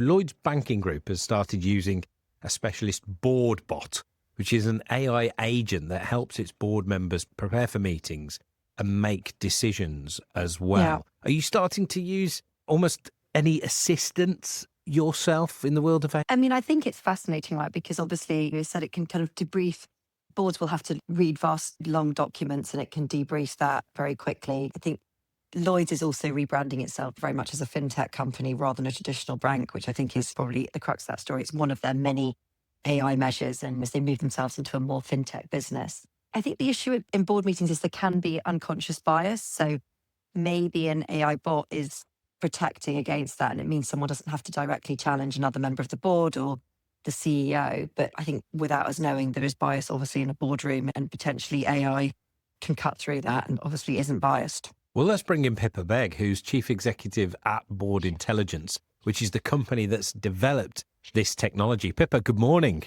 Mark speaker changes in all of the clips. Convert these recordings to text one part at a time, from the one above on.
Speaker 1: Lloyd's Banking Group has started using a specialist board bot, which is an AI agent that helps its board members prepare for meetings and make decisions as well.
Speaker 2: Yeah.
Speaker 1: Are you starting to use almost any assistance yourself in the world of AI?
Speaker 2: I mean, I think it's fascinating, right? Because obviously you said it can kind of debrief. Boards will have to read vast, long documents and it can debrief that very quickly. I think Lloyds is also rebranding itself very much as a fintech company rather than a traditional bank, which I think is probably the crux of that story. It's one of their many AI measures, and as they move themselves into a more fintech business. I think the issue in board meetings is there can be unconscious bias. So maybe an AI bot is protecting against that, and it means someone doesn't have to directly challenge another member of the board or the CEO. But I think without us knowing, there is bias obviously in a boardroom, and potentially AI can cut through that and obviously isn't biased.
Speaker 1: Well, let's bring in Pippa Begg, who's Chief Executive at Board Intelligence, which is the company that's developed this technology. Pippa, good morning.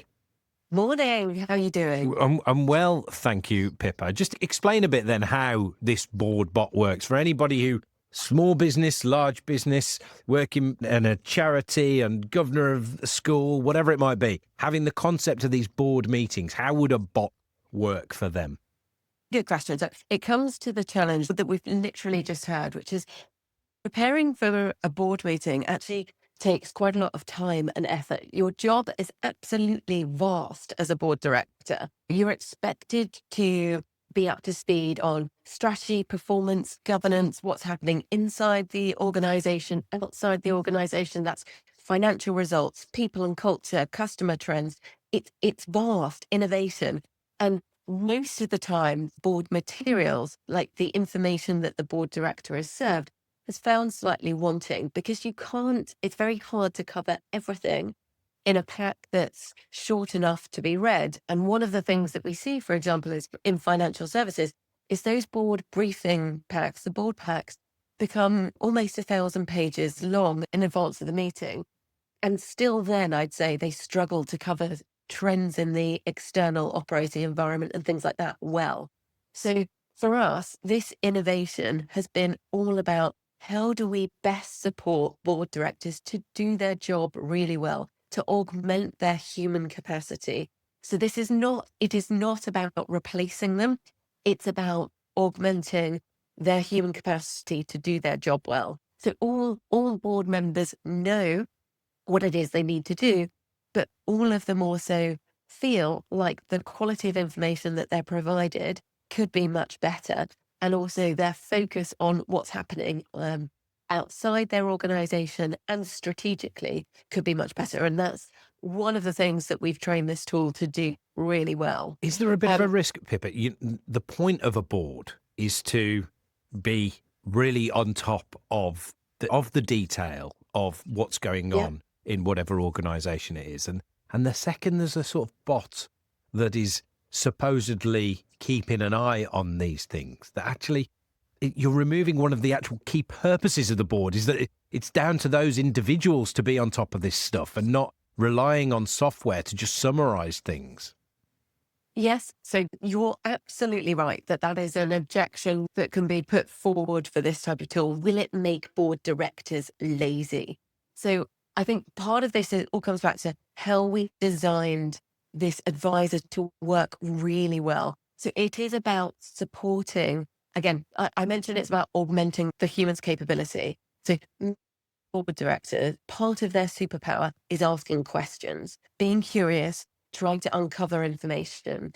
Speaker 3: Morning. How are you doing?
Speaker 1: I'm well, thank you, Pippa. Just explain a bit then how this board bot works for anybody who, small business, large business, working in a charity and governor of a school, whatever it might be, having the concept of these board meetings, how would a bot work for them?
Speaker 3: Good question. So it comes to the challenge that we've literally just heard, which is preparing for a board meeting actually takes quite a lot of time and effort. Your job is absolutely vast as a board director. You're expected to be up to speed on strategy, performance, governance, what's happening inside the organization, outside the organization. That's financial results, people and culture, customer trends. It's vast, innovation. And most of the time, board materials, like the information that the board director has served, has found slightly wanting because it's very hard to cover everything in a pack that's short enough to be read. And one of the things that we see, for example, is in financial services, is those board briefing packs, the board packs, become almost 1,000 pages long in advance of the meeting. And still then, I'd say they struggle to cover trends in the external operating environment and things like that well. So for us, this innovation has been all about how do we best support board directors to do their job really well, to augment their human capacity. So it is not about replacing them. It's about augmenting their human capacity to do their job well. So all board members know what it is they need to do, but all of them also feel like the quality of information that they're provided could be much better. And also their focus on what's happening outside their organization and strategically could be much better. And that's one of the things that we've trained this tool to do really well.
Speaker 1: Is there a bit of a risk, Pippa? The point of a board is to be really on top of the detail of what's going on in whatever organization it is. And the second there's a sort of bot that is supposedly keeping an eye on these things, that actually you're removing one of the actual key purposes of the board, is that it's down to those individuals to be on top of this stuff and not relying on software to just summarize things.
Speaker 3: Yes, so you're absolutely right that is an objection that can be put forward for this type of tool. Will it make board directors lazy? So I think part of this all comes back to how we designed this advisor to work really well. So it is about supporting, again, I mentioned it's about augmenting the human's capability. So board directors, part of their superpower is asking questions, being curious, trying to uncover information.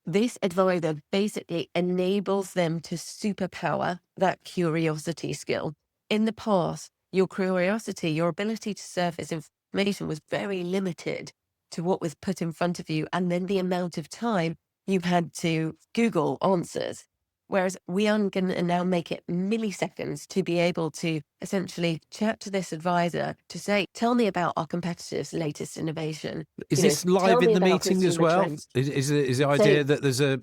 Speaker 3: This advisor basically enables them to superpower that curiosity skill. In the past, your curiosity, your ability to surface information was very limited to what was put in front of you, and then the amount of time you had to Google answers. Whereas we are going to now make it milliseconds to be able to essentially chat to this advisor to say, tell me about our competitors' latest innovation.
Speaker 1: Is this live in the meeting as well? Is the idea that there's a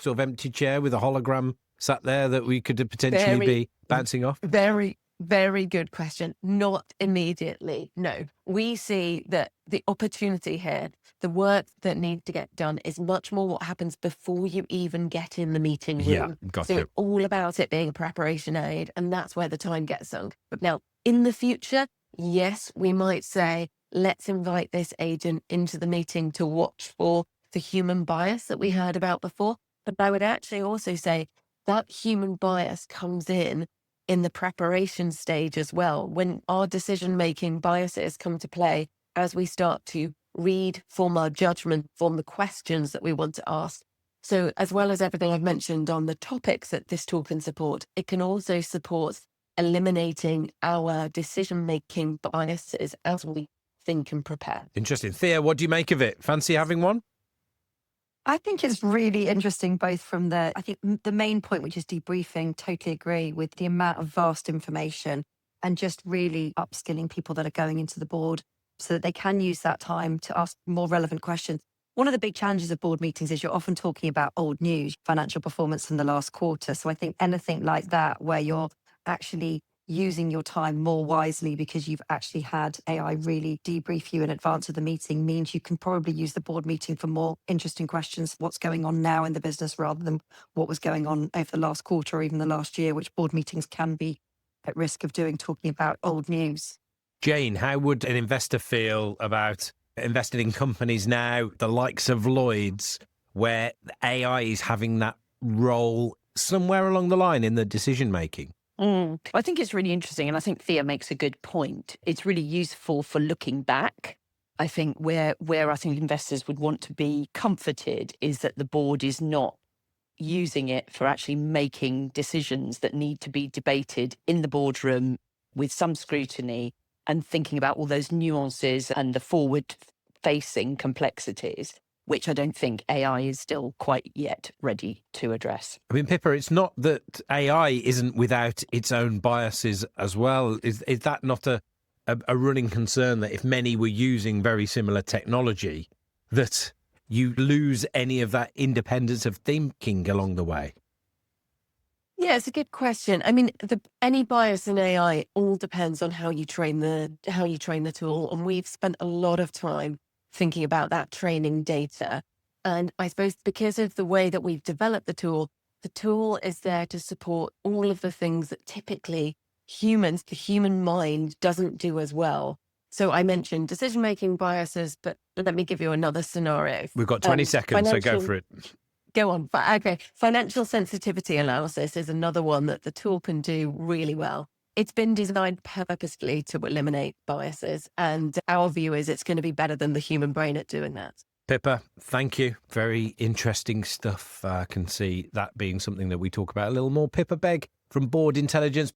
Speaker 1: sort of empty chair with a hologram sat there that we could potentially be bouncing off?
Speaker 3: Very, very good question. Not immediately, no. We see that the opportunity here, the work that needs to get done is much more what happens before you even get in the meeting room.
Speaker 1: Yeah, got
Speaker 3: so
Speaker 1: you.
Speaker 3: It's all about it being a preparation aid, and that's where the time gets sunk. But now, in the future, yes, we might say, let's invite this agent into the meeting to watch for the human bias that we heard about before. But I would actually also say that human bias comes in the preparation stage as well, when our decision-making biases come to play as we start to read, form our judgment, form the questions that we want to ask. So as well as everything I've mentioned on the topics that this tool can support, it can also support eliminating our decision-making biases as we think and prepare.
Speaker 1: Interesting. Thea, what do you make of it? Fancy having one?
Speaker 2: I think it's really interesting, both from I think the main point, which is debriefing, totally agree with the amount of vast information and just really upskilling people that are going into the board so that they can use that time to ask more relevant questions. One of the big challenges of board meetings is you're often talking about old news, financial performance from the last quarter. So I think anything like that, where you're actually using your time more wisely because you've actually had AI really debrief you in advance of the meeting, means you can probably use the board meeting for more interesting questions. What's going on now in the business rather than what was going on over the last quarter or even the last year, which board meetings can be at risk of doing, talking about old news.
Speaker 1: Jane, how would an investor feel about investing in companies now, the likes of Lloyd's, where AI is having that role somewhere along the line in the decision making?
Speaker 4: I think it's really interesting. And I think Thea makes a good point. It's really useful for looking back. I think where I think investors would want to be comforted is that the board is not using it for actually making decisions that need to be debated in the boardroom with some scrutiny and thinking about all those nuances and the forward-facing complexities, which I don't think AI is still quite yet ready to address.
Speaker 1: I mean, Pippa, it's not that AI isn't without its own biases as well. Is that not a running concern, that if many were using very similar technology, that you lose any of that independence of thinking along the way?
Speaker 3: Yeah, it's a good question. I mean, any bias in AI all depends on how you train the tool, and we've spent a lot of time thinking about that training data. And I suppose because of the way that we've developed the tool is there to support all of the things that typically the human mind doesn't do as well. So I mentioned decision-making biases, but let me give you another scenario.
Speaker 1: We've got 20 seconds, so go for it.
Speaker 3: Go on. Okay. Financial sensitivity analysis is another one that the tool can do really well. It's been designed purposefully to eliminate biases, and our view is it's going to be better than the human brain at doing that.
Speaker 1: Pippa, thank you. Very interesting stuff. I can see that being something that we talk about a little more. Pippa Begg from Board Intelligence.